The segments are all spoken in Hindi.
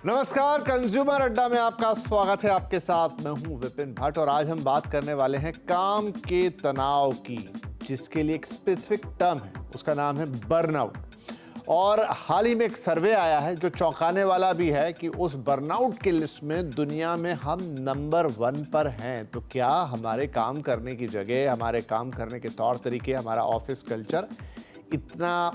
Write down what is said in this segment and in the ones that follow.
नमस्कार, कंज्यूमर अड्डा में आपका स्वागत है। आपके साथ मैं हूं विपिन भट्ट और आज हम बात करने वाले हैं काम के तनाव की, जिसके लिए एक स्पेसिफिक टर्म है, उसका नाम है बर्नआउट। और हाल ही में एक सर्वे आया है जो चौंकाने वाला भी है कि उस बर्नआउट की लिस्ट में दुनिया में हम नंबर 1 पर हैं। तो क्या हमारे काम करने की जगह, हमारे काम करने के तौर तरीके, हमारा ऑफिस कल्चर इतना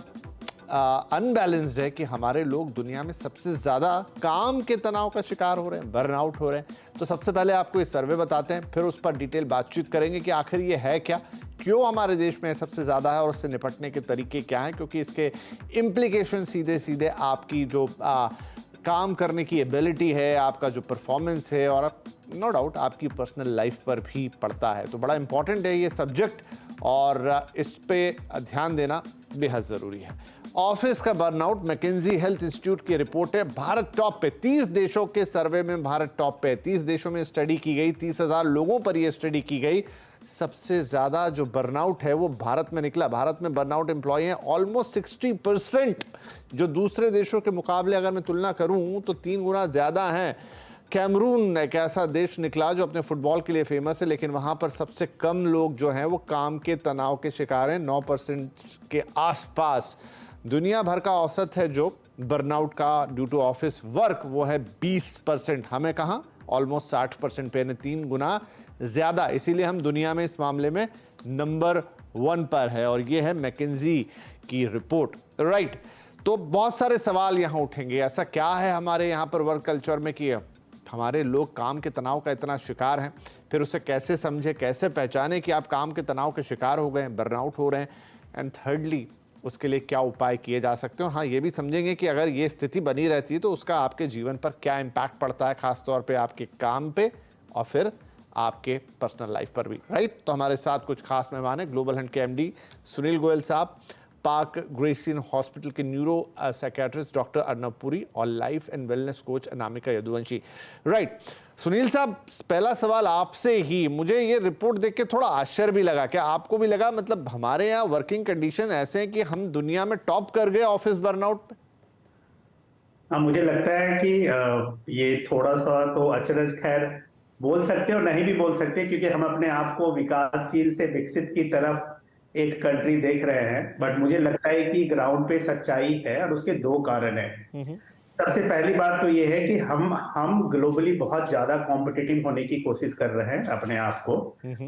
अनबैलेंस्ड है कि हमारे लोग दुनिया में सबसे ज़्यादा काम के तनाव का शिकार हो रहे हैं, बर्नआउट हो रहे हैं? तो सबसे पहले आपको ये सर्वे बताते हैं, फिर उस पर डिटेल बातचीत करेंगे कि आखिर ये है क्या, क्यों हमारे देश में सबसे ज़्यादा है और उससे निपटने के तरीके क्या हैं, क्योंकि इसके इम्प्लीकेशन सीधे सीधे आपकी जो काम करने की एबिलिटी है, आपका जो परफॉर्मेंस है और नो डाउट आपकी पर्सनल लाइफ पर भी पड़ता है। तो बड़ा इंपॉर्टेंट है ये सब्जेक्ट और इस पे ध्यान देना बेहद ज़रूरी है। ऑफिस का बर्नआउट, मैकेंजी हेल्थ इंस्टीट्यूट की रिपोर्ट है। भारत टॉप पे, 30 देशों के सर्वे में भारत टॉप पे। 30 देशों में स्टडी की गई, 30,000 लोगों पर यह स्टडी की गई। सबसे ज्यादा जो बर्नआउट है वो भारत में निकला। भारत में बर्नआउट एम्प्लॉय हैं ऑलमोस्ट 60%, जो दूसरे देशों के मुकाबले अगर मैं तुलना करूं तो 3 गुना ज्यादा हैं। कैमरून एक ऐसा देश निकला जो अपने फुटबॉल के लिए फेमस है, लेकिन वहां पर सबसे कम लोग जो हैं वो काम के तनाव के शिकार हैं, 9% के आसपास। दुनिया भर का औसत है जो बर्नआउट का ड्यू टू ऑफिस वर्क, वो है 20%। हमें कहाँ, ऑलमोस्ट 60% पे, 3 गुना ज्यादा। इसीलिए हम दुनिया में इस मामले में नंबर 1 पर है और ये है मैकेंजी की रिपोर्ट, राइट। तो बहुत सारे सवाल यहाँ उठेंगे, ऐसा क्या है हमारे यहाँ पर वर्क कल्चर में कि हमारे लोग काम के तनाव का इतना शिकार हैं, फिर उसे कैसे समझे, कैसे पहचाने कि आप काम के तनाव के शिकार हो गए हैं, बर्नआउट हो रहे हैं, एंड थर्डली उसके लिए क्या उपाय किए जा सकते हैं। और हाँ, ये भी समझेंगे कि अगर ये स्थिति बनी रहती है तो उसका आपके जीवन पर क्या इम्पैक्ट पड़ता है, खासतौर पे आपके काम पे और फिर आपके पर्सनल लाइफ पर भी, राइट। तो हमारे साथ कुछ खास मेहमान हैं। ग्लोबल हंट के MD Sunil Goyal sahab, Park Grecian hospital के neuro psychiatrist doctor Arnab Puri और life and wellness coach Anamika Yaduvanshi, right. Sunil sahab, पहला सवाल आपसे ही। मुझे ये रिपोर्ट देख के थोड़ा आश्चर्य भी लगा, क्या आपको भी लगा, मतलब हमारे यहाँ वर्किंग कंडीशन ऐसे हैं कि हम दुनिया में टॉप कर गए ऑफिस बर्नआउट पे? हाँ, मुझे लगता है कि ये थोड़ा सा तो अचरज खैर बोल सकते और नहीं भी बोल सकते, क्योंकि हम अपने आप को विकासशील से विकसित की तरफ एक कंट्री देख रहे हैं। बट मुझे लगता है कि ग्राउंड पे सच्चाई है और उसके 2 कारण हैं। सबसे पहली बात तो ये है कि हम ग्लोबली बहुत ज्यादा कॉम्पिटिटिव होने की कोशिश कर रहे हैं अपने आप को।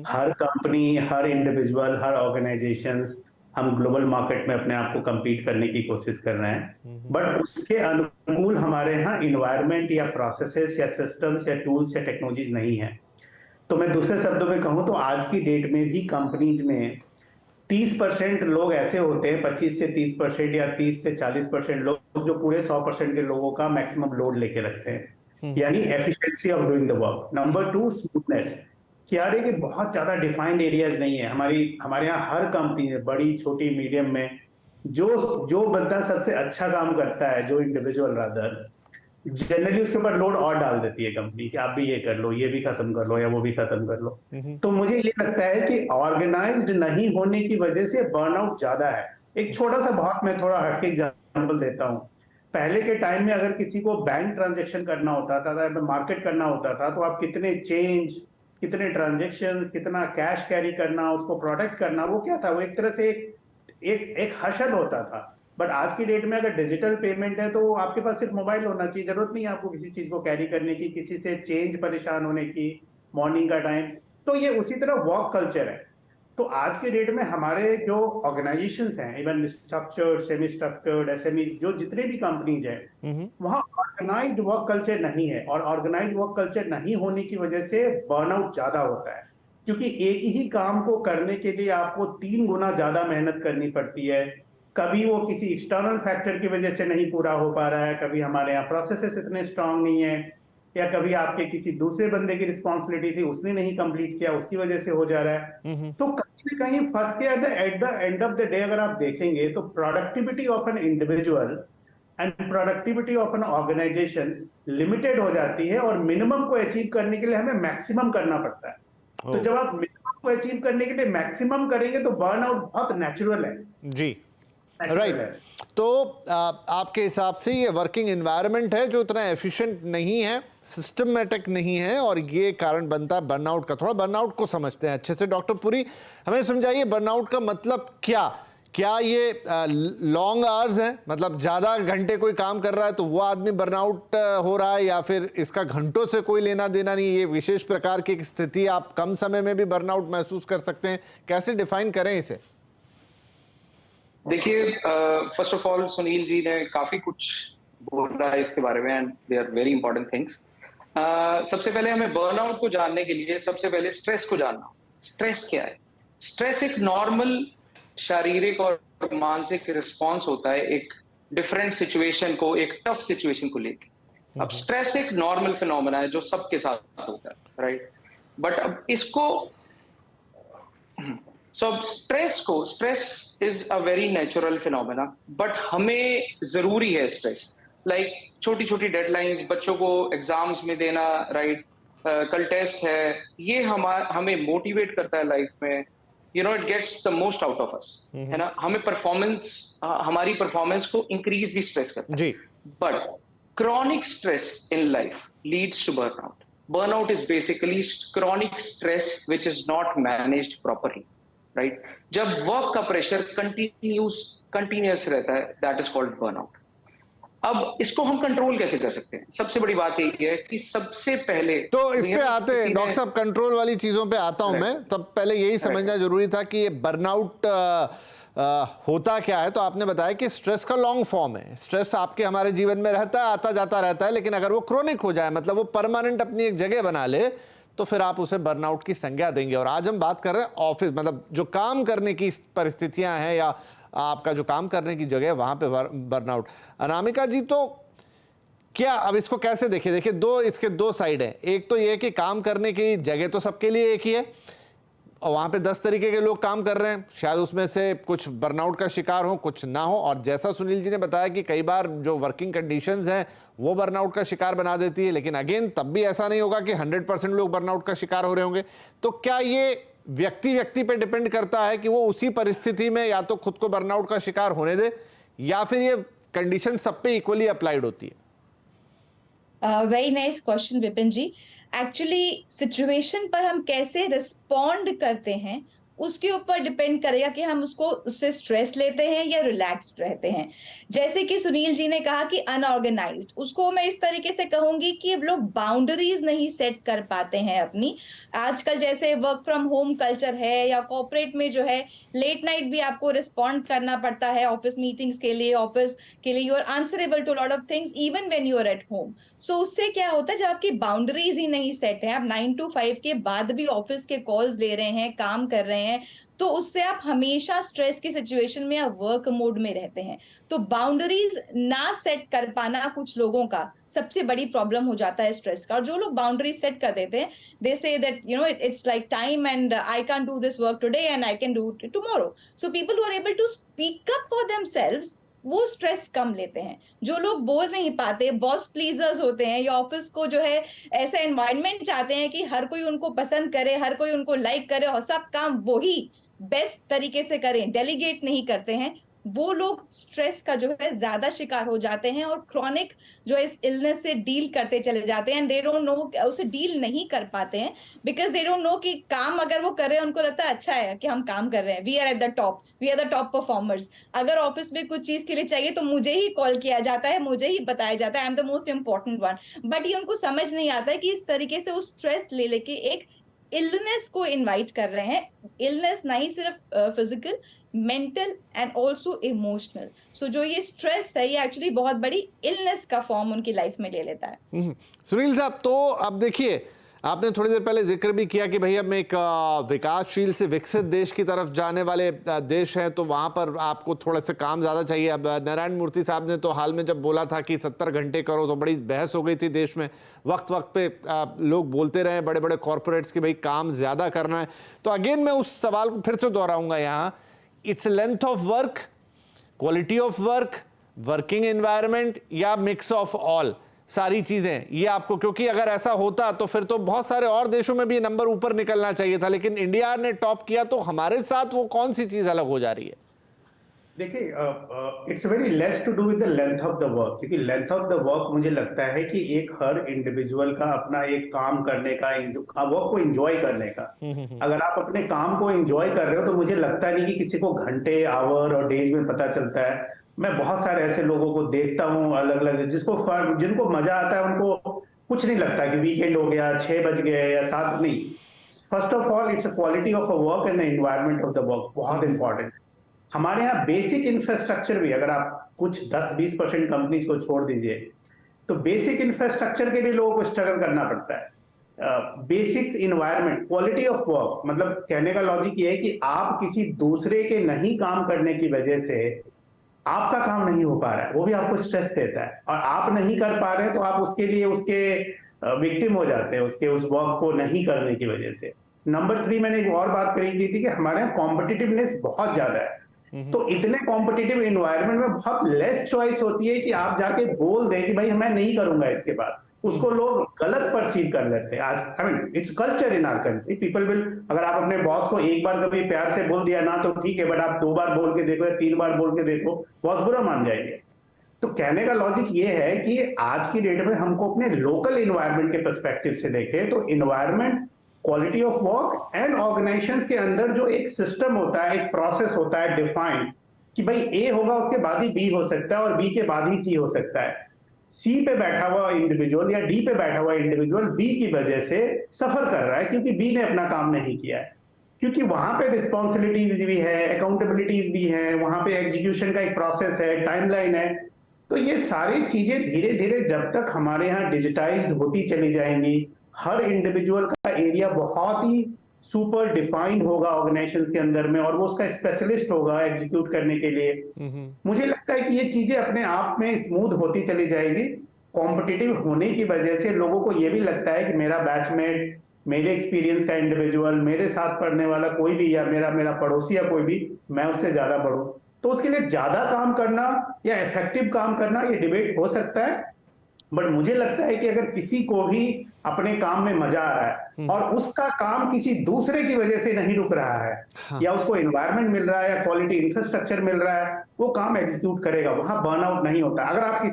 हर कंपनी, हर इंडिविजुअल, हर ऑर्गेनाइजेशन, हम ग्लोबल मार्केट में अपने आप को compete करने की कोशिश कर रहे हैं। बट उसके अनुकूल हमारे यहाँ इन्वायरमेंट या प्रोसेसेस या सिस्टम्स या टूल्स या टेक्नोलॉजीज नहीं है। तो मैं दूसरे शब्दों में कहूँ तो आज की डेट में भी कंपनीज में 30% लोग ऐसे होते हैं, 25 से 30% या 30 से 40% लोग जो पूरे 100% के लोगों का मैक्सिमम लोड लेके रखते हैं, यानी efficiency of doing the work. Number 2, smoothness. क्या है कि बहुत ज्यादा डिफाइंड एरियाज नहीं है हमारे यहाँ। हर कंपनी है, बड़ी छोटी मीडियम में, जो जो बंदा सबसे अच्छा काम करता है, जो इंडिविजुअल रादर, जनरली उसके ऊपर लोड और डाल देती है कंपनी कि आप भी ये कर लो, ये भी खत्म कर लो या वो भी खत्म कर लो। तो मुझे ये लगता है कि ऑर्गेनाइज्ड नहीं होने की वजह से बर्नआउट ज्यादा है। एक छोटा सा, बहुत मैं थोड़ा हटके एग्जांपल देता हूँ। पहले के टाइम में अगर किसी को बैंक ट्रांजेक्शन करना होता था, मार्केट करना होता था, तो आप कितने चेंज, कितने ट्रांजेक्शन, कितना कैश कैरी करना, उसको प्रोटेक्ट करना, वो क्या था, वो एक तरह से एक हशर होता था। बट आज की डेट में अगर डिजिटल पेमेंट है तो आपके पास सिर्फ मोबाइल होना चाहिए, जरूरत नहीं है आपको किसी चीज को कैरी करने की, किसी से चेंज परेशान होने की मॉर्निंग का टाइम। तो ये उसी तरह वर्क कल्चर है। तो आज के डेट में हमारे जो ऑर्गेनाइजेशंस हैं, even structured, semi structured, SME, जो जितने भी कंपनीज हैं, वहां ऑर्गेनाइज्ड वर्क कल्चर नहीं है। और ऑर्गेनाइज्ड वर्क कल्चर नहीं होने की वजह से बर्नआउट ज्यादा होता है, क्योंकि एक ही काम को करने के लिए आपको 3 गुना ज्यादा मेहनत करनी पड़ती है। कभी वो किसी एक्सटर्नल फैक्टर की वजह से नहीं पूरा हो पा रहा है, कभी हमारे यहाँ प्रोसेसेस इतने स्ट्रांग नहीं है, या कभी आपके किसी दूसरे बंदे की रिस्पॉन्सिबिलिटी थी, उसने नहीं कंप्लीट किया, उसकी वजह से हो जा रहा है। तो कहीं ना कहीं फंस के at the end of the day अगर आप देखेंगे तो productivity of an individual and productivity of an organisation limited हो जाती है, और मिनिमम को अचीव करने के लिए हमें मैक्सिमम करना पड़ता है। तो जब आप मिनिमम को अचीव करने के लिए मैक्सिमम करेंगे तो बर्नआउट बहुत नेचुरल है। जी, राइट। तो आपके हिसाब से ये वर्किंग एनवायरनमेंट है जो उतना एफिशिएंट नहीं है, सिस्टमेटिक नहीं है, और ये कारण बनता है बर्नआउट का। थोड़ा बर्नआउट को समझते हैं अच्छे से। डॉक्टर पुरी, हमें समझाइए बर्नआउट का मतलब क्या ये लॉन्ग आवर्स है, मतलब ज्यादा घंटे कोई काम कर रहा है तो वो आदमी बर्नआउट हो रहा है, या फिर इसका घंटों से कोई लेना देना नहीं, ये विशेष प्रकार की स्थिति आप कम समय में भी बर्नआउट महसूस कर सकते हैं? कैसे डिफाइन करें इसे? देखिए, first of all Sunil ji ने काफी कुछ बोला है इसके बारे में, and they are very important things. सबसे पहले हमें बर्नआउट को जानने के लिए सबसे पहले स्ट्रेस को जानना। स्ट्रेस क्या है? स्ट्रेस एक नॉर्मल शारीरिक और मानसिक रिस्पॉन्स होता है एक डिफरेंट सिचुएशन को, एक टफ सिचुएशन को लेके। अब स्ट्रेस एक नॉर्मल फिनोमेना है जो सबके साथ होता है, राइट? बट अब इसको अब stress is a very natural phenomena, but हमें जरूरी है स्ट्रेस। लाइक छोटी छोटी डेडलाइंस बच्चों को एग्जाम्स में देना, राइट? कल टेस्ट है, ये हमें मोटिवेट करता है लाइफ में। It gets the most out of us, है ना? हमें हमारी परफॉर्मेंस को इंक्रीज भी स्ट्रेस करता है जी। But chronic stress in life leads to burnout. Burnout is basically chronic stress which is not managed properly, right? जब वर्क का प्रेशर कंटिन्यूस रहता है, दैट इज कॉल्ड बर्नआउट। अब इसको हम कंट्रोल कैसे कर सकते हैं? सबसे बड़ी बात यही है कि सबसे पहले तो इस पे आते हैं डॉक्टर साहब, कंट्रोल वाली चीजों पे आता हूं मैं। तब पहले यही समझना जरूरी था कि ये बर्नआउट होता क्या है। तो आपने बताया कि स्ट्रेस का लॉन्ग फॉर्म है। स्ट्रेस आपके हमारे जीवन में रहता है, आता जाता रहता है, लेकिन अगर वो क्रोनिक हो जाए, मतलब वो परमानेंट अपनी एक जगह बना ले, तो फिर आप उसे बर्नआउट की संज्ञा देंगे। और आज हम बात कर रहे हैं ऑफिस, मतलब जो काम करने की परिस्थितियां हैं या आपका जो काम करने की जगह है, वहां पे बर्नआउट। अनामिका जी, तो क्या अब इसको कैसे देखिए? देखिए, इसके दो साइड हैं। एक तो ये कि काम करने की जगह तो सबके लिए एक ही है, और वहां पे 10 तरीके के लोग काम कर रहे हैं, शायद उसमें से कुछ बर्नआउट का शिकार हो, कुछ ना हो। और जैसा सुनील जी ने बताया कि कई बार जो वर्किंग कंडीशंस हैं वो बर्नआउट का शिकार बना देती है, लेकिन अगेन तब भी ऐसा नहीं होगा कि 100% लोग बर्नआउट का शिकार हो रहे होंगे। तो क्या ये व्यक्ति पे डिपेंड करता है कि वो उसी परिस्थिति में या तो खुद को बर्नआउट का शिकार होने दे, या फिर ये कंडीशन सब पे इक्वली अप्लाइड होती है? वेरी नाइस क्वेश्चन विपिन जी। एक्चुअली सिचुएशन पर हम कैसे रिस्पॉन्ड करते हैं उसके ऊपर डिपेंड करेगा कि हम उससे स्ट्रेस लेते हैं या रिलैक्स्ड रहते हैं। जैसे कि सुनील जी ने कहा कि अनऑर्गेनाइज्ड, उसको मैं इस तरीके से कहूंगी कि लोग बाउंड्रीज नहीं सेट कर पाते हैं अपनी। आजकल जैसे वर्क फ्रॉम होम कल्चर है, या कॉर्पोरेट में जो है लेट नाइट भी आपको रिस्पॉन्ड करना पड़ता है ऑफिस मीटिंग्स के लिए, ऑफिस के लिए you are answerable to lot of things even when you are at home. So उससे क्या होता है, जब आपकी बाउंड्रीज ही नहीं सेट है, आप 9 to 5 के बाद भी ऑफिस के कॉल्स ले रहे हैं, काम कर रहे हैं, तो उससे आप हमेशा स्ट्रेस की सिचुएशन में या वर्क मोड में रहते हैं। तो बाउंड्रीज ना सेट कर पाना कुछ लोगों का सबसे बड़ी प्रॉब्लम हो जाता है स्ट्रेस का। और जो लोग बाउंड्रीज सेट कर देते हैं, they say that it's like time and I can do this work today and I can do it tomorrow. So people who are able to speak up for themselves, वो स्ट्रेस कम लेते हैं। जो लोग बोल नहीं पाते, बॉस प्लीजर्स होते हैं, या ऑफिस को जो है ऐसा एनवायरनमेंट चाहते हैं कि हर कोई उनको पसंद करे, हर कोई उनको लाइक करे और सब काम वही बेस्ट तरीके से करें, डेलीगेट नहीं करते हैं, वो लोग स्ट्रेस का जो है ज्यादा शिकार हो जाते हैं और क्रॉनिक जो है इस इलनेस से डील करते चले जाते हैं। दे डोंट नो, उसे डील नहीं कर पाते हैं बिकॉज दे डोंट नो कि काम अगर वो कर रहे हैं, उनको लगता है अच्छा है कि हम काम कर रहे हैं, we are at the top, we are the top performers. अगर ऑफिस में कुछ चीज के लिए चाहिए तो मुझे ही कॉल किया जाता है, मुझे ही बताया जाता है, I am the most important one. But ये उनको समझ नहीं आता है कि इस तरीके से वो स्ट्रेस ले लेके एक इलनेस को इनवाइट कर रहे हैं। इलनेस नहीं सिर्फ physical, mental and also emotional. So जो ये स्ट्रेस है, ये एक्चुअली बहुत बड़ी इलनेस का फॉर्म उनकी लाइफ में ले लेता है। सुनील साहब, तो अब देखिए, आपने थोड़ी देर पहले जिक्र भी किया कि भाई हम एक विकासशील से विकसित देश की तरफ जाने वाले देश हैं, तो वहाँ पर आपको थोड़ा सा काम ज़्यादा चाहिए। अब नारायण मूर्ति साहब ने तो हाल में जब बोला था कि 70 घंटे करो, तो बड़ी बहस हो गई थी देश में। वक्त वक्त पे लोग बोलते रहे, बड़े बड़े कॉरपोरेट्स की भाई काम ज़्यादा करना है। तो अगेन मैं उस सवाल को फिर से दोहराऊंगा यहाँ, its length of work, quality of work, working environment, या मिक्स ऑफ ऑल सारी चीजें ये आपको? क्योंकि अगर ऐसा होता तो फिर तो बहुत सारे और देशों में भी ये नंबर ऊपर निकलना चाहिए था, लेकिन इंडिया ने टॉप किया, तो हमारे साथ वो कौन सी चीज अलग हो जा रही है? देखिए, it's very less to do with the length of the work, क्योंकि लेंथ ऑफ द वर्क मुझे लगता है कि एक हर इंडिविजुअल का अपना एक काम करने का, वर्क को एंजॉय करने का। अगर आप अपने काम को एंजॉय कर रहे हो तो मुझे लगता नहीं कि किसी को घंटे, आवर और डेज में पता चलता है। मैं बहुत सारे ऐसे लोगों को देखता हूँ अलग अलग, जिनको मजा आता है उनको कुछ नहीं लगता कि वीकेंड हो गया, 6 बज गए या 7 नहीं। First of all it's a quality of a work and the environment of the work बहुत इंपॉर्टेंट। हमारे यहाँ बेसिक इंफ्रास्ट्रक्चर भी, अगर आप कुछ 10-20% कंपनीज को छोड़ दीजिए, तो बेसिक इंफ्रास्ट्रक्चर के लिए लोगों को स्ट्रगल करना पड़ता है। Basics environment, quality of work, मतलब कहने का लॉजिक ये है कि आप किसी दूसरे के नहीं काम करने की वजह से आपका काम नहीं हो पा रहा है, वो भी आपको स्ट्रेस देता है, और आप नहीं कर पा रहे हैं तो आप उसके लिए उसके विक्टिम हो जाते हैं, उसके उस वर्क को नहीं करने की वजह से। नंबर 3, मैंने एक और बात करी थी कि हमारे यहाँ कॉम्पिटिटिवनेस बहुत ज्यादा है। तो इतने कॉम्पिटिटिव एनवायरनमेंट में बहुत लेस चॉइस होती है कि आप जाके बोल दें कि भाई मैं नहीं करूंगा इसके बाद। उसको लोग गलत परसीव कर लेते हैं आज। I mean it's culture in our country, people will, अगर आप अपने बॉस को एक बार कभी प्यार से बोल दिया ना तो ठीक है, बट आप 2 बार बोल के देखो या 3 बार बोल के देखो, बहुत बुरा मान जाएंगे। तो कहने का लॉजिक ये है कि आज की डेट में हमको अपने लोकल इन्वायरमेंट के पर्सपेक्टिव से देखें तो environment, quality of work and organisations के अंदर जो एक सिस्टम होता है, एक प्रोसेस होता है डिफाइंड, कि भाई ए होगा उसके बाद ही बी हो सकता है और बी के बाद ही सी हो सकता है। सी पे बैठा हुआ इंडिविजुअल या डी पे बैठा हुआ इंडिविजुअल बी की वजह से सफर कर रहा है क्योंकि बी ने अपना काम नहीं किया है, क्योंकि वहां पे रिस्पॉन्सिबिलिटीज भी है, अकाउंटेबिलिटीज भी है, वहां पे एग्जीक्यूशन का एक प्रोसेस है, टाइमलाइन है। तो ये सारी चीजें धीरे धीरे जब तक हमारे यहाँ डिजिटाइज्ड होती चली जाएंगी, हर इंडिविजुअल का एरिया बहुत ही सुपर डिफाइंड होगा ऑर्गेनाइजेशंस के अंदर में, और वो उसका स्पेशलिस्ट होगा एग्जीक्यूट करने के लिए। मुझे लगता है कि ये चीजें अपने आप में स्मूथ होती चली जाएगी। कॉम्पिटिटिव होने की वजह से लोगों को ये भी लगता है कि मेरा बैचमेट, मेरे एक्सपीरियंस का इंडिविजुअल, मेरे साथ पढ़ने वाला कोई भी, या मेरा पड़ोसी या कोई भी, मैं उससे ज्यादा बढ़ूं। तो उसके लिए ज्यादा काम करना या इफेक्टिव काम करना, ये डिबेट हो सकता है। बट मुझे लगता है कि अगर किसी को भी अपने काम में मजा आ रहा है और उसका काम किसी दूसरे की वजह से नहीं रुक रहा है, हाँ। या उसको एनवायरनमेंट मिल रहा है या क्वालिटी इंफ्रास्ट्रक्चर मिल रहा है, वो काम एग्जीक्यूट करेगा, वहां बर्नआउट नहीं होता। अगर आप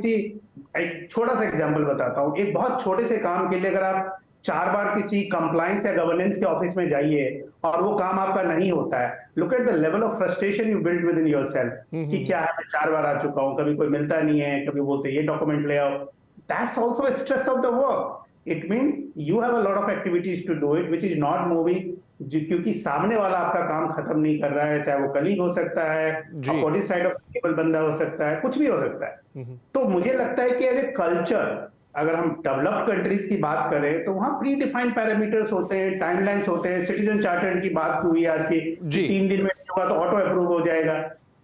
एक छोटा सा एग्जांपल बताता हूं, एक बहुत छोटे से काम के लिए अगर आप 4 बार किसी कंप्लायंस या गवर्नेंस के ऑफिस में जाइए और वो काम आपका नहीं होता है, look at the level of frustration you build with in yourself, कि क्या है, मैं 4 बार आ चुका हूं, कभी कोई मिलता नहीं है, कभी बोलते ये डॉक्यूमेंट ले आओ। That's also a stress of the work. It means you have a lot of activities to do it, which is not moving, क्योंकि सामने वाला आपका काम खत्म नहीं कर रहा है, चाहे वो कलीग हो सकता है, अपोजिट साइड ऑफ टेबल बंदा हो सकता है, कुछ भी हो सकता है। तो मुझे लगता है कि एज ए कल्चर, अगर हम डेवलप्ड कंट्रीज की बात करें तो वहां प्री डिफाइंड पैरामीटर्स होते हैं, टाइमलाइंस होते हैं। सिटीजन चार्टर की बात हुई आज की, 3 दिन में होगा तो ऑटो अप्रूव हो जाएगा।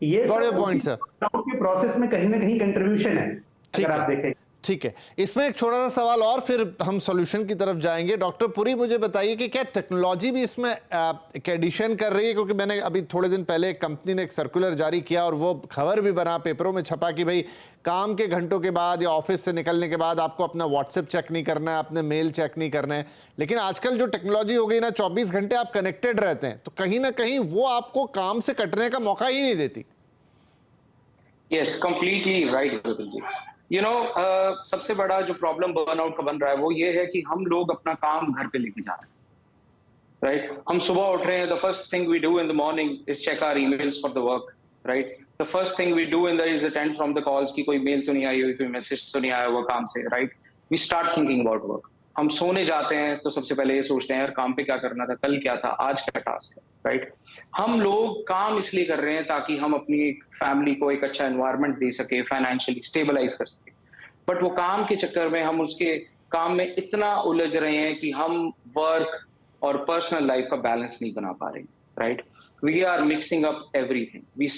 ये सब प्रोसेस में कहीं ना कहीं कंट्रीब्यूशन है, अगर आप देखें। ठीक है, इसमें एक छोटा सा सवाल और फिर हम सॉल्यूशन की तरफ जाएंगे। डॉक्टर पुरी, मुझे बताइए कि क्या टेक्नोलॉजी भी इसमें एक एडिशन कर रही है? क्योंकि मैंने अभी थोड़े दिन पहले एक कंपनी ने एक सर्कुलर जारी किया और वो खबर भी बना, पेपरों में छपा कि भाई काम के घंटों के बाद या ऑफिस से निकलने के बाद आपको अपना व्हाट्सएप चेक नहीं करना है, अपने मेल चेक नहीं करना है। लेकिन आजकल जो टेक्नोलॉजी हो गई ना, 24 घंटे आप कनेक्टेड रहते हैं, तो कहीं ना कहीं वो आपको काम से कटने का मौका ही नहीं देती। यस, कंप्लीटली राइट विपिन जी। सबसे बड़ा जो प्रॉब्लम बर्नआउट का बन रहा है वो ये है कि हम लोग अपना काम घर पे लेके जा रहे हैं, राइट? हम सुबह उठ रहे हैं, the first thing we do in the morning is check our emails for the work, right? The first thing we do in the is attend from the calls की कोई मेल तो नहीं आई हुई, कोई मैसेज तो नहीं आया हुआ काम से, right? We start thinking about work. हम सोने जाते हैं तो सबसे पहले ये सोचते हैं यार काम पे क्या करना था, कल क्या था, आज क्या टास्क है, राइट? हम लोग काम इसलिए कर रहे हैं ताकि हम अपनी फैमिली को एक अच्छा एनवायरनमेंट दे सके, फाइनेंशियली स्टेबलाइज कर सके। बट वो काम के चक्कर में हम उसके काम में इतना उलझ रहे हैं कि हम वर्क और पर्सनल लाइफ का बैलेंस नहीं बना पा रहे हैं, right? We are mixing up everything. We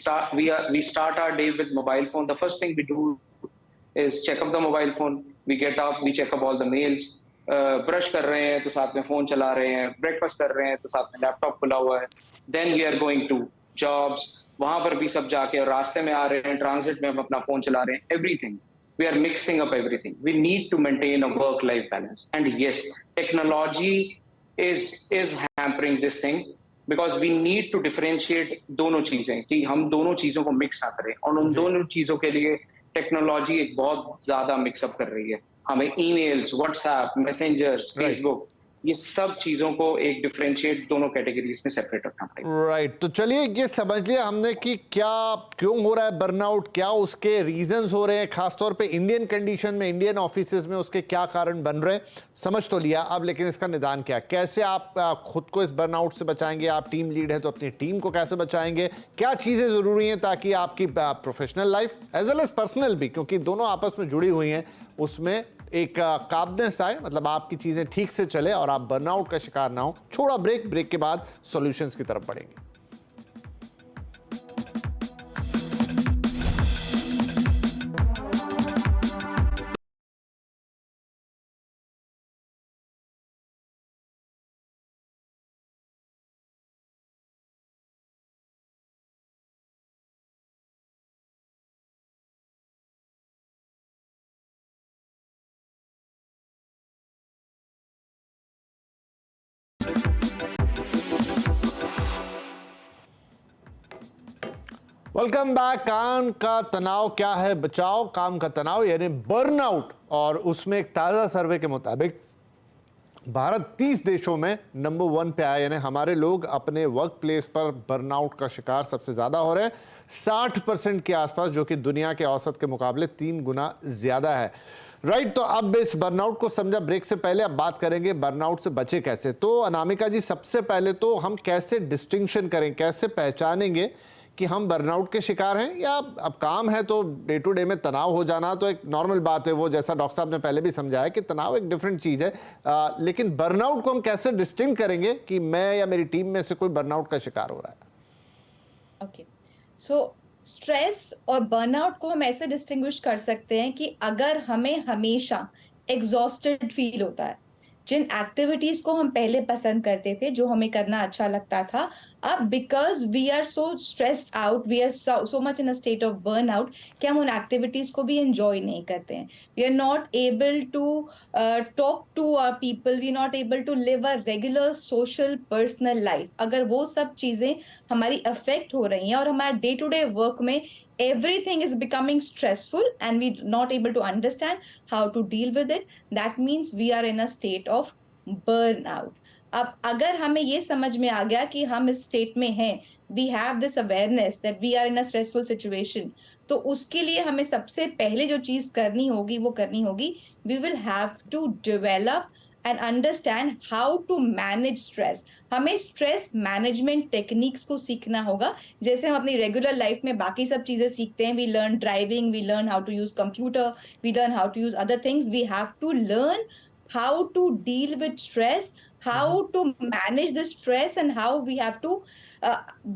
start our day with mobile phone. The first thing we do is check up the mobile phone. We get up, we check up all the mails. Brush कर रहे हैं तो साथ में फोन चला रहे हैं, ब्रेकफास्ट कर रहे हैं तो साथ में लैपटॉप खुला हुआ है। Then we are going to jobs, वहां पर भी सब जाके, और रास्ते में आ रहे हैं, ट्रांजिट में हम अपना फोन चला रहे हैं। Everything, we are mixing up everything. We need to maintain a work-life balance. And yes, technology is hampering this thing. Because we need to differentiate दोनों चीजें, कि हम दोनों चीजों को मिक्स ना करें, और उन दोनों चीजों के लिए टेक्नोलॉजी एक बहुत ज्यादा मिक्सअप कर रही है हमें। ईमेल्स, व्हाट्सएप, मैसेंजर्स, फेसबुक, ये सब चीजों को एक डिफरेंशिएट दोनों कैटेगरीज में सेपरेट रखना पड़ेगा। राइट, तो चलिए ये समझ लिया हमने कि क्या क्यों हो रहा है बर्नआउट, क्या उसके रीजंस हो रहे हैं, खासतौर पे इंडियन कंडीशन में, इंडियन ऑफिसेज में उसके क्या कारण बन रहे हैं, समझ तो लिया। अब लेकिन इसका निदान क्या, कैसे आप खुद को इस बर्नआउट से बचाएंगे? आप टीम लीड है तो अपनी टीम को कैसे बचाएंगे? क्या चीजें जरूरी हैं ताकि आपकी professional life as well as personal भी, क्योंकि दोनों आपस में जुड़ी हुई हैं, उसमें एक कामनेस आए, मतलब आपकी चीजें ठीक से चले और आप बर्नआउट का शिकार ना हो। छोड़ा ब्रेक के बाद सॉल्यूशंस की तरफ बढ़ेंगे। Welcome back. काम का तनाव क्या है, बचाओ काम का तनाव यानी बर्नआउट। और उसमें एक ताजा सर्वे के मुताबिक भारत 30 देशों में नंबर 1 पे आया, यानी हमारे लोग अपने वर्क प्लेस पर बर्नआउट का शिकार सबसे ज्यादा हो रहे हैं, 60% के आसपास, जो कि दुनिया के औसत के मुकाबले 3 गुना ज्यादा है। राइट, तो अब इस बर्नआउट को समझा। ब्रेक से पहले अब बात करेंगे बर्नआउट से बचे कैसे। तो अनामिका जी, सबसे पहले तो हम कैसे डिस्टिंक्शन करें, कैसे पहचानेंगे कि हम बर्नआउट के शिकार हैं, या अब काम है तो डे टू डे में तनाव हो जाना तो एक नॉर्मल बात है, वो जैसा डॉक्टर साहब ने पहले भी समझाया कि तनाव एक डिफरेंट चीज़ है, लेकिन बर्नआउट को हम कैसे डिस्टिंक्ट करेंगे कि मैं या मेरी टीम में से कोई बर्नआउट का शिकार हो रहा है? ओके, सो स्ट्रेस और बर्नआउट को हम ऐसे डिस्टिंग्विश कर सकते हैं कि अगर हमें हमेशा एग्जॉस्टेड फील होता है, जिन एक्टिविटीज को हम पहले पसंद करते थे, जो हमें करना अच्छा लगता था, अब because we are so stressed out, we are so much in a state of burnout कि हम उन एक्टिविटीज को भी एंजॉय नहीं करते हैं। We are not able to talk to our people, we are not able to live a regular social personal life. अगर वो सब चीजें हमारी अफेक्ट हो रही हैं और हमारे डे टू डे वर्क में everything is becoming stressful and we not able to understand how to deal with it, that means we are in a state of burnout. अब अगर हमें ये समझ में आ गया कि हम इस स्टेट में हैं, we have this awareness that we are in a stressful situation, तो उसके लिए हमें सबसे पहले जो चीज करनी होगी वो करनी होगी, we will have to develop and understand how to manage stress. हमें स्ट्रेस मैनेजमेंट टेक्निक्स को सीखना होगा, जैसे हम अपनी रेगुलर लाइफ में बाकी सब चीजें सीखते हैं। We learn driving, we learn how to use computer, we learn how to use other things. We have to learn how to deal with stress, how to manage the stress, and how we have to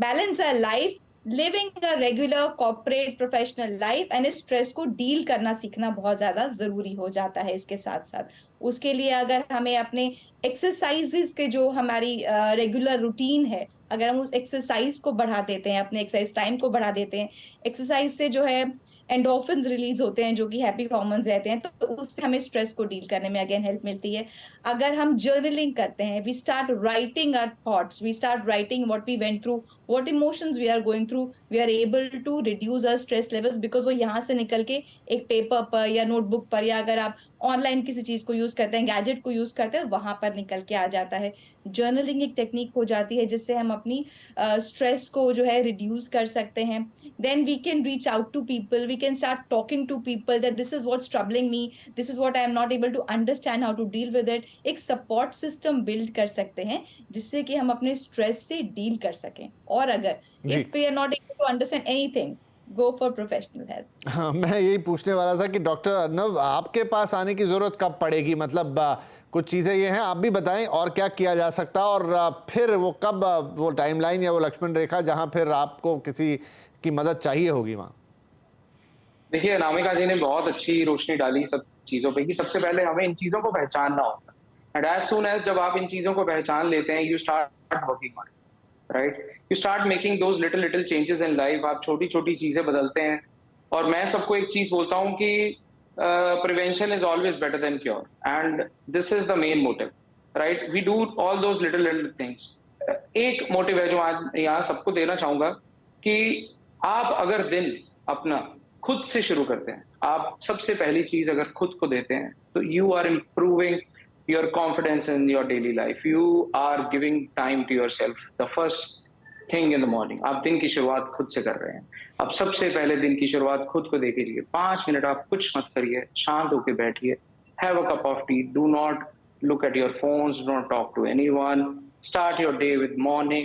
balance our life, living a regular corporate professional life, and इस stress को deal करना सीखना बहुत ज्यादा जरूरी हो जाता है। इसके साथ साथ उसके लिए अगर हमें अपने एक्सरसाइजेस के जो हमारी रेगुलर रूटीन है, अगर हम उस एक्सरसाइज को बढ़ा देते हैं, अपने एक्सरसाइज टाइम को बढ़ा देते हैं, एक्सरसाइज से जो है एंडोर्फिन्स रिलीज होते हैं जो कि हैप्पी हार्मोन्स रहते हैं, तो उससे हमें स्ट्रेस को डील करने में अगेन हेल्प मिलती है। अगर हम जर्नलिंग करते हैं, we start writing our thoughts, we start writing what we went through, what emotions we are going through, we are able to reduce our stress levels, because वो यहाँ से निकल के एक पेपर पर या नोटबुक पर, या अगर आप ऑनलाइन किसी चीज को यूज करते हैं, गैजेट को यूज करते हैं, वहां पर निकल के आ जाता है। जर्नलिंग एक टेक्निक हो जाती है जिससे हम अपनी स्ट्रेस को जो है रिड्यूस कर सकते हैं। Then we can reach out to people, we can start talking to people that this is what's troubling me, this is what I am not able to understand how to deal with it. एक सपोर्ट सिस्टम बिल्ड कर सकते हैं जिससे कि हम अपने स्ट्रेस से डील कर सकें। और अगर if we are not able to understand anything, go for professional help. हाँ, मैं यही पूछने वाला था कि डॉक्टर अर्नव आपके पास आने की जरूरत कब पड़ेगी, मतलब कुछ चीजें ये हैं, आप भी बताएं और क्या किया जा सकता है, और फिर वो कब वो टाइमलाइन या वो लक्ष्मण रेखा जहां फिर आपको किसी की मदद चाहिए होगी वहां। देखिए, अनामिका जी ने बहुत अच्छी रोशनी डाली सब चीजों पे कि सबसे पहले हमें इन चीजों को पहचानना होता है, एंड एज सून एज जब आप इन चीजों को पहचान लेते हैं, you start working on it, right, you start making those little changes in life. आप छोटी छोटी चीजें बदलते हैं। और मैं सबको एक चीज बोलता हूँ कि prevention is always better than cure, and this is the main motive, right. We do all those little things एक मोटिव है जो आज यहाँ सबको देना चाहूंगा कि आप अगर दिन अपना खुद से शुरू करते हैं, आप सबसे पहली चीज अगर खुद को देते हैं, तो you are improving your confidence in your daily life. You are giving time to yourself. The first thing in the morning, आप दिन की शुरुआत खुद से कर रहे हैं. आप सबसे पहले दिन की शुरुआत खुद को दे कीजिए. 5 मिनट आप कुछ मत करिए, शांत होकर बैठिए, have a cup of T, do not look at your phones, do not talk to anyone. Start your day with morning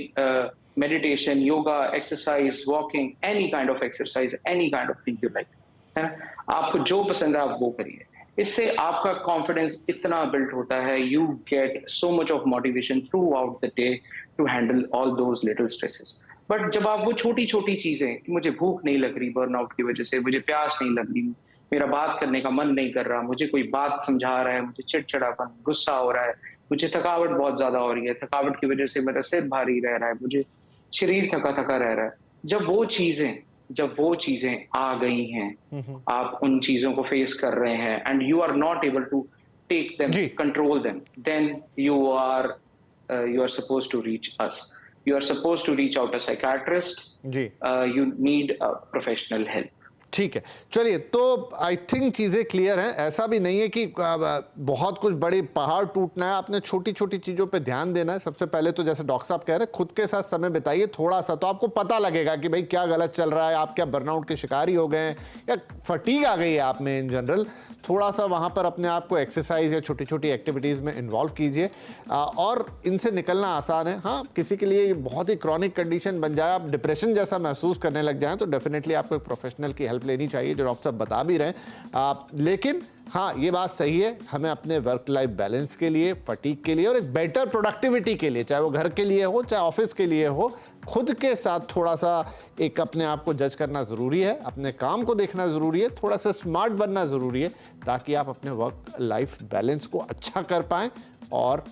meditation, yoga, exercise, walking, any kind of exercise, any kind of thing you like. है ना? आपको जो पसंद है आप वो करिए. इससे आपका कॉन्फिडेंस इतना बिल्ड होता है, you get so much of motivation throughout the day to handle all those little stresses. But जब आप वो छोटी छोटी चीजें, कि मुझे भूख नहीं लग रही बर्नआउट की वजह से, मुझे प्यास नहीं लग रही, मेरा बात करने का मन नहीं कर रहा, मुझे कोई बात समझा रहा है, मुझे चिड़चिड़ापन, गुस्सा हो रहा है, मुझे थकावट बहुत ज्यादा हो रही है, थकावट की वजह से मेरा सिर भारी रह रहा है, मुझे शरीर थका थका रह रहा है. जब वो चीजें आ गई हैं, आप उन चीजों को फेस कर रहे हैं, and you are not able to take them, control them, then you are supposed to reach us. You are supposed to reach out a psychiatrist. जी. You need professional help. ठीक है, चलिए, तो आई थिंक चीज़ें क्लियर हैं. ऐसा भी नहीं है कि बहुत कुछ बड़े पहाड़ टूटना है, आपने छोटी छोटी चीज़ों पे ध्यान देना है. सबसे पहले तो जैसे डॉक्टर साहब कह रहे हैं, खुद के साथ समय बिताइए थोड़ा सा, तो आपको पता लगेगा कि भाई क्या गलत चल रहा है, आप क्या बर्नआउट के शिकारी हो गए हैं या फटीग आ गई है आप में इन जनरल. थोड़ा सा वहाँ पर अपने आप को एक्सरसाइज या छोटी छोटी एक्टिविटीज़ में इन्वॉल्व कीजिए और इनसे निकलना आसान है. हाँ, किसी के लिए बहुत ही क्रॉनिक कंडीशन बन जाए, आप डिप्रेशन जैसा महसूस करने लग जाएं, तो डेफिनेटली आपको एक प्रोफेशनल की हेल्प लेनी चाहिए, जो डॉक्टर साहब बता भी रहे हैं. लेकिन हाँ, ये बात सही है, हमें अपने वर्क लाइफ बैलेंस के लिए, फटीग के लिए और एक बेटर प्रोडक्टिविटी के लिए, चाहे वो घर के लिए हो चाहे ऑफिस के लिए हो, खुद के साथ थोड़ा सा एक अपने आप को जज करना ज़रूरी है, अपने काम को देखना ज़रूरी है, थोड़ा सा स्मार्ट बनना ज़रूरी है, ताकि आप अपने वर्क लाइफ बैलेंस को अच्छा कर पाएँ और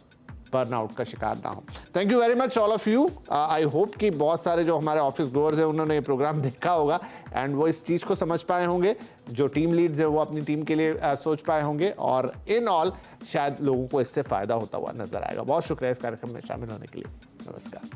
बर्नआउट का शिकार ना हो. Thank you very much all of you. I hope कि बहुत सारे जो हमारे ऑफिस गोअर्स हैं उन्होंने ये प्रोग्राम देखा होगा एंड वो इस चीज़ को समझ पाए होंगे. जो टीम लीड्स हैं वो अपनी टीम के लिए सोच पाए होंगे और इन ऑल शायद लोगों को इससे फ़ायदा होता हुआ नजर आएगा. बहुत शुक्रिया इस कार्यक्रम में शामिल होने के लिए. नमस्कार.